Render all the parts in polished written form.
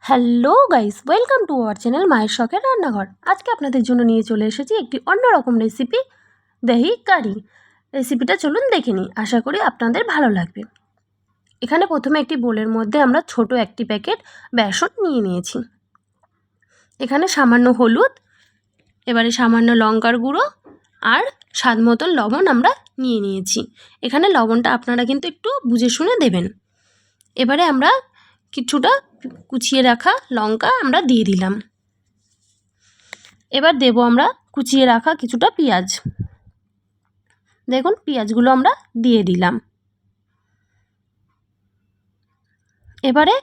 Hello guys, welcome to our channel মায়ের শখের রান্নাঘর। আজকে আপনাদের জন্য নিয়ে চলে এসেছি একটি অন্যরকম রেসিপি, দহি কারি। রেসিপিটা চলুন দেখে নিই, আশা করি আপনাদের ভালো লাগবে। এখানে প্রথমে একটি বোলের মধ্যে আমরা ছোট একটি প্যাকেট বেসন নিয়ে নিয়েছি। এখানে সামান্য হলুদ, এবারে সামান্য লঙ্কার গুঁড়ো আর স্বাদ মতন লবণ আমরা নিয়ে নিয়েছি। এখানে লবণটা আপনারা কিন্তু একটু বুঝে শুনে দেবেন। এবারে আমরা কিছুটা কুচিয়ে রাখা লঙ্কা আমরা দিয়ে দিলাম। এবার দেব আমরা কুচিয়ে রাখা কিছুটা পেঁয়াজ। দেখুন পেঁয়াজগুলো আমরা দিয়ে দিলাম। এবারে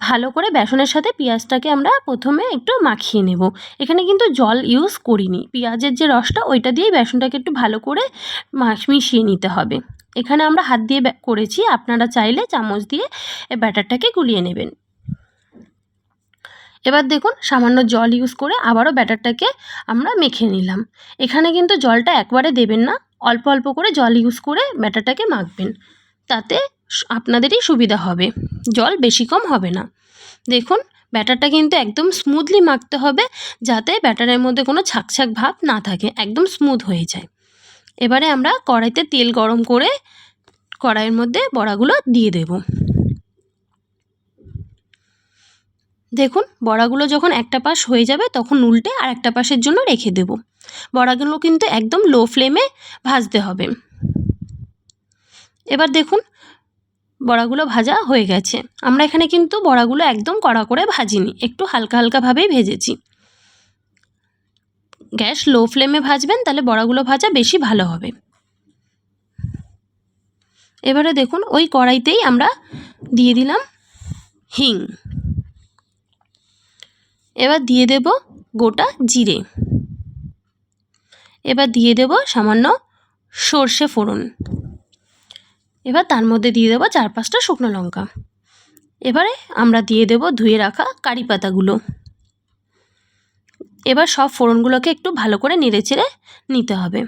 ভালো করে বেসনের সাথে পেঁয়াজটাকে আমরা প্রথমে একটু মাখিয়ে নেব। এখানে কিন্তু জল ইউজ করিনি, পেঁয়াজের যে রসটা ওইটা দিয়েই বেসনটাকে একটু ভালো করে মিশিয়ে নিতে হবে। এখানে আমরা হাত দিয়ে করেছি, আপনারা চাইলে চামচ দিয়ে ব্যাটারটাকে গুলিয়ে নেবেন। এবার দেখুন সামান্য জল ইউজ করে আবারও ব্যাটারটাকে আমরা মেখে নিলাম। এখানে কিন্তু জলটা একবারে দেবেন না, অল্প অল্প করে জল ইউজ করে ব্যাটারটাকে মাখবেন, তাতে আপনাদেরই সুবিধা হবে, জল বেশি কম হবে না। দেখুন ব্যাটারটা কিন্তু একদম স্মুথলি মাখতে হবে, যাতে ব্যাটারের মধ্যে কোনো ছাকছাক ভাব না থাকে, একদম স্মুথ হয়ে যায়। এবারে আমরা কড়াইতে তেল গরম করে কড়াইয়ের মধ্যে বড়াগুলো দিয়ে দেব। দেখুন বড়াগুলো যখন একটা পাশ হয়ে যাবে তখন উল্টে আর একটা পাশের জন্য রেখে দেব। বড়াগুলো কিন্তু একদম লো ফ্লেমে ভাজতে হবে। এবার দেখুন বড়াগুলো ভাজা হয়ে গেছে। আমরা এখানে কিন্তু বড়াগুলো একদম কড়া করে ভাজিনি, একটু হালকা হালকাভাবেই ভেজেছি। গ্যাস লো ফ্লেমে ভাজবেন, তাহলে বড়াগুলো ভাজা বেশি ভালো হবে। এবারে দেখুন ওই কড়াইতেই আমরা দিয়ে দিলাম হিং। এবার দিয়ে দেব গোটা জিরে। এবার দিয়ে দেব সামান্য সর্ষে ফোড়ন। এবার তার মধ্যে দিয়ে দেবো 4-5টা শুকনো লঙ্কা। এবারে আমরা দিয়ে দেব ধুয়ে রাখা কারি পাতাগুলো। এবার সব ফোড়নগুলোকে একটু ভালো করে নেড়েচেড়ে নিতে হবে।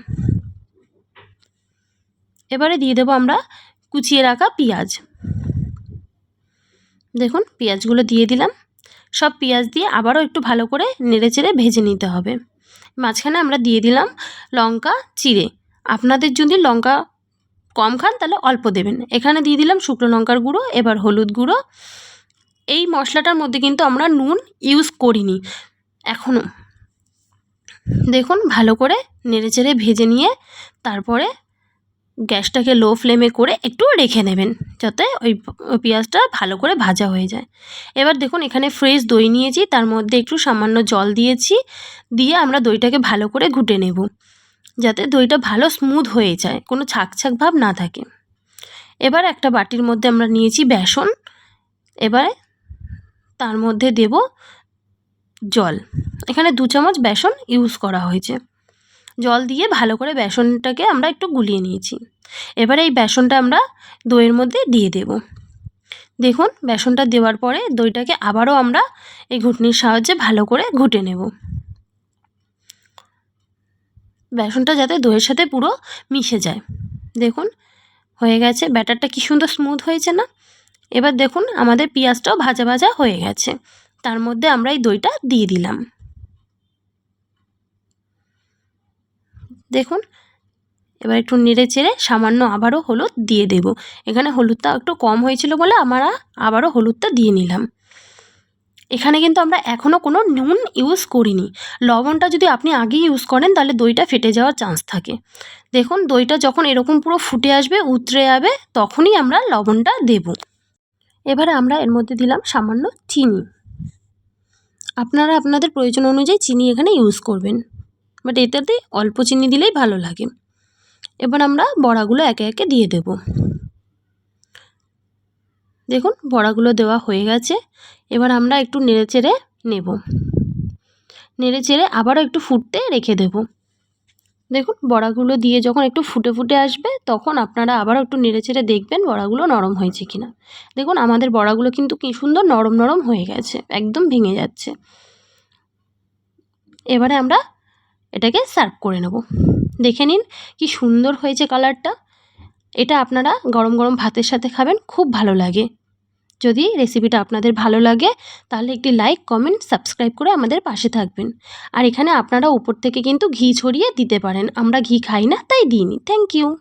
এবারে দিয়ে দেবো আমরা কুচিয়ে রাখা পেঁয়াজ। দেখুন পেঁয়াজগুলো দিয়ে দিলাম। সব পেঁয়াজ দিয়ে আবারও একটু ভালো করে নেড়েচেড়ে ভেজে নিতে হবে। মাঝখানে আমরা দিয়ে দিলাম লঙ্কা চিড়ে। আপনাদের যদি লঙ্কা কম খান তাহলে অল্প দেবেন। এখানে দিয়ে দিলাম শুকনো লঙ্কার গুঁড়ো, এবার হলুদ গুঁড়ো। এই মশলাটার মধ্যে কিন্তু আমরা নুন ইউজ করিনি এখনও। দেখুন ভালো করে নেড়েচেড়ে ভেজে নিয়ে তারপরে গ্যাসটাকে লো ফ্লেমে করে একটু রেখে নেবেন, যাতে ওই পেঁয়াজটা ভালো করে ভাজা হয়ে যায়। এবার দেখুন এখানে ফ্রেশ দই নিয়েছি, তার মধ্যে একটু সামান্য জল দিয়েছি, দিয়ে আমরা দইটাকে ভালো করে ঘুটে নেব, যাতে দইটা ভালো স্মুথ হয়ে যায়, কোনো ছাকছাক ভাব না থাকে। এবার একটা বাটির মধ্যে আমরা নিয়েছি বেসন। এবারে তার মধ্যে দেব জল। এখানে 2 চামচ বেসন ইউজ করা হয়েছে। জল দিয়ে ভালো করে বেসনটাকে আমরা একটু গুলিয়ে নিয়েছি। এবারে এই বেসনটা আমরা দইয়ের মধ্যে দিয়ে দেব। দেখুন বেসনটা দেওয়ার পরে দইটাকে আবারও আমরা এই ঘুটনির সাহায্যে ভালো করে ঘুটে নেব, বেসনটা যাতে দইয়ের সাথে পুরো মিশে যায়। দেখুন হয়ে গেছে, ব্যাটারটা কি সুন্দর স্মুথ হয়েছে না। এবার দেখুন আমাদের পেঁয়াজটাও ভাজা ভাজা হয়ে গেছে, তার মধ্যে আমরা এই দইটা দিয়ে দিলাম। দেখুন এবার একটু নেড়ে চেড়ে সামান্য আবারও হলুদ দিয়ে দেব। এখানে হলুদটা একটু কম হয়েছিল বলে আমরা আবারও হলুদটা দিয়ে নিলাম। এখানে কিন্তু আমরা এখনও কোনো নুন ইউজ করিনি। লবণটা যদি আপনি আগেই ইউজ করেন তাহলে দইটা ফেটে যাওয়ার চান্স থাকে। দেখুন দইটা যখন এরকম পুরো ফুটে আসবে, উতরে যাবে, তখনই আমরা লবণটা দেব। এবারে আমরা এর মধ্যে দিলাম সামান্য চিনি। আপনারা আপনাদের প্রয়োজন অনুযায়ী চিনি এখানে ইউজ করবেন, বাট এটাতে অল্প চিনি দিলেই ভালো লাগে। এবার আমরা বড়াগুলো একে একে দিয়ে দেব। দেখুন বড়াগুলো দেওয়া হয়ে গেছে। এবার আমরা একটু নেড়েচেড়ে নেব, নেড়েচেড়ে আবারও একটু ফুটতে রেখে দেব। দেখুন বড়াগুলো দিয়ে যখন একটু ফুটে ফুটে আসবে তখন আপনারা আবারও একটু নেড়েচেড়ে দেখবেন বড়াগুলো নরম হয়েছে কিনা। দেখুন আমাদের বড়াগুলো কিন্তু কি সুন্দর নরম নরম হয়ে গেছে, একদম ভেঙে যাচ্ছে। এবারে আমরা এটাকে সার্ভ করে নেব। দেখে নিন কি সুন্দর হয়েছে কালারটা। এটা আপনারা গরম গরম ভাতের সাথে খাবেন, খুব ভালো লাগে। যদি রেসিপিটা আপনাদের ভালো লাগে তাহলে একটি লাইক, কমেন্ট, সাবস্ক্রাইব করে আমাদের পাশে থাকবেন। আর এখানে আপনারা উপর থেকে কিন্তু ঘি ছড়িয়ে দিতে পারেন। আমরা ঘি খাই না, তাই দিইনি। Thank you.